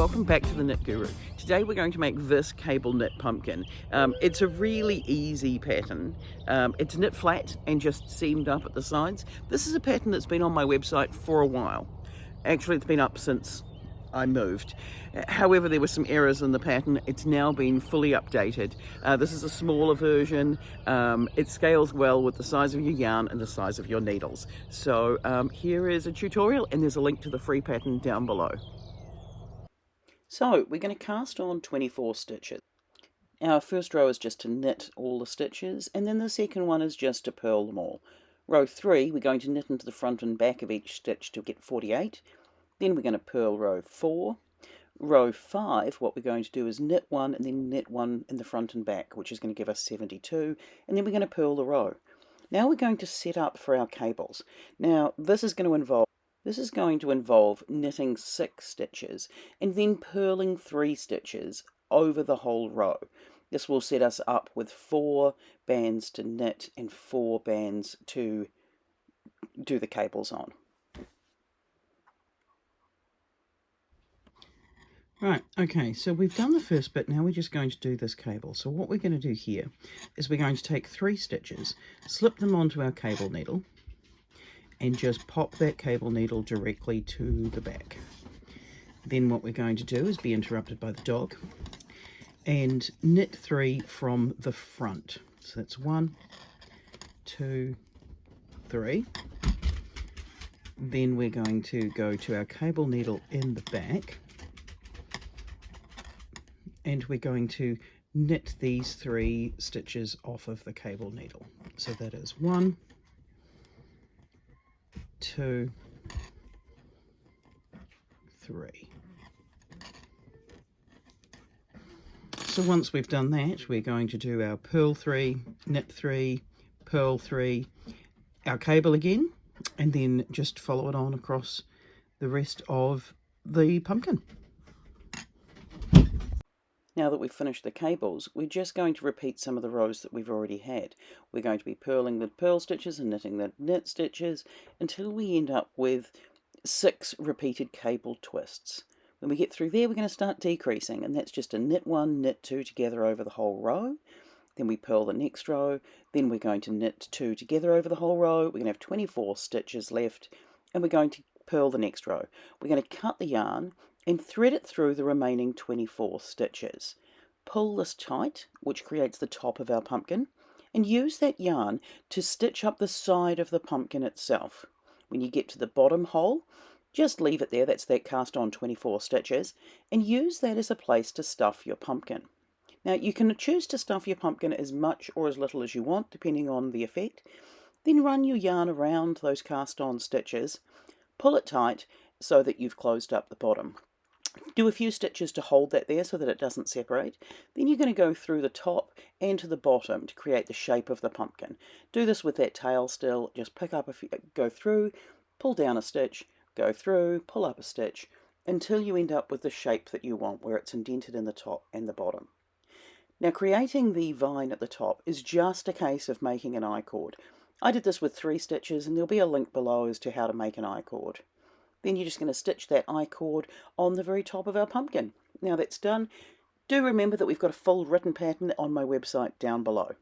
welcome back to the Knit Guru. Today we're going to make this cable knit pumpkin. It's a really easy pattern. It's knit flat and just seamed up at the sides. This is a pattern that's been on my website for a while. Actually, it's been up since I moved. However, there were some errors in the pattern. It's now been fully updated. This is a smaller version. It scales well with the size of your yarn and the size of your needles. So here is a tutorial, and there's a link to the free pattern down below. So we're going to cast on 24 stitches. Our first row is just to knit all the stitches, and then the second one is just to purl them all. Row 3, we're going to knit into the front and back of each stitch to get 48. Then we're going to purl row 4. Row 5, what we're going to do is knit 1 and then knit 1 in the front and back, which is going to give us 72, and then we're going to purl the row. Now we're going to set up for our cables. Now this is going to involve knitting 6 stitches and then purling 3 stitches over the whole row. This will set us up with 4 bands to knit and 4 bands to do the cables on. Right, okay, so we've done the first bit, now we're just going to do this cable. So what we're going to do here is we're going to take 3 stitches, slip them onto our cable needle, and just pop that cable needle directly to the back. Then what we're going to do is be interrupted by the dog and knit 3 from the front. So that's 1, 2, 3. Then we're going to go to our cable needle in the back, and we're going to knit these 3 stitches off of the cable needle. So that is 1, 2, 3. So once we've done that, we're going to do our purl 3, knit 3, purl 3, our cable again, and then just follow it on across the rest of the pumpkin. Now that we've finished the cables, we're just going to repeat some of the rows that we've already had. We're going to be purling the purl stitches and knitting the knit stitches until we end up with 6 repeated cable twists. When we get through there, we're going to start decreasing, and that's just a knit 1, knit 2 together over the whole row. Then we purl the next row, then we're going to knit 2 together over the whole row. We're going to have 24 stitches left, and we're going to purl the next row. We're going to cut the yarn and thread it through the remaining 24 stitches. Pull this tight, which creates the top of our pumpkin, and use that yarn to stitch up the side of the pumpkin itself. When you get to the bottom hole, just leave it there, that's that cast on 24 stitches, and use that as a place to stuff your pumpkin. Now you can choose to stuff your pumpkin as much or as little as you want, depending on the effect. Then run your yarn around those cast on stitches, pull it tight so that you've closed up the bottom. Do a few stitches to hold that there so that it doesn't separate. Then you're going to go through the top and to the bottom to create the shape of the pumpkin. Do this with that tail still, just pick up go through, pull down a stitch, go through, pull up a stitch, until you end up with the shape that you want, where it's indented in the top and the bottom. Now creating the vine at the top is just a case of making an I-cord. I did this with 3 stitches, and there'll be a link below as to how to make an I-cord. Then you're just going to stitch that I-cord on the very top of our pumpkin. Now that's done. Do remember that we've got a full written pattern on my website down below.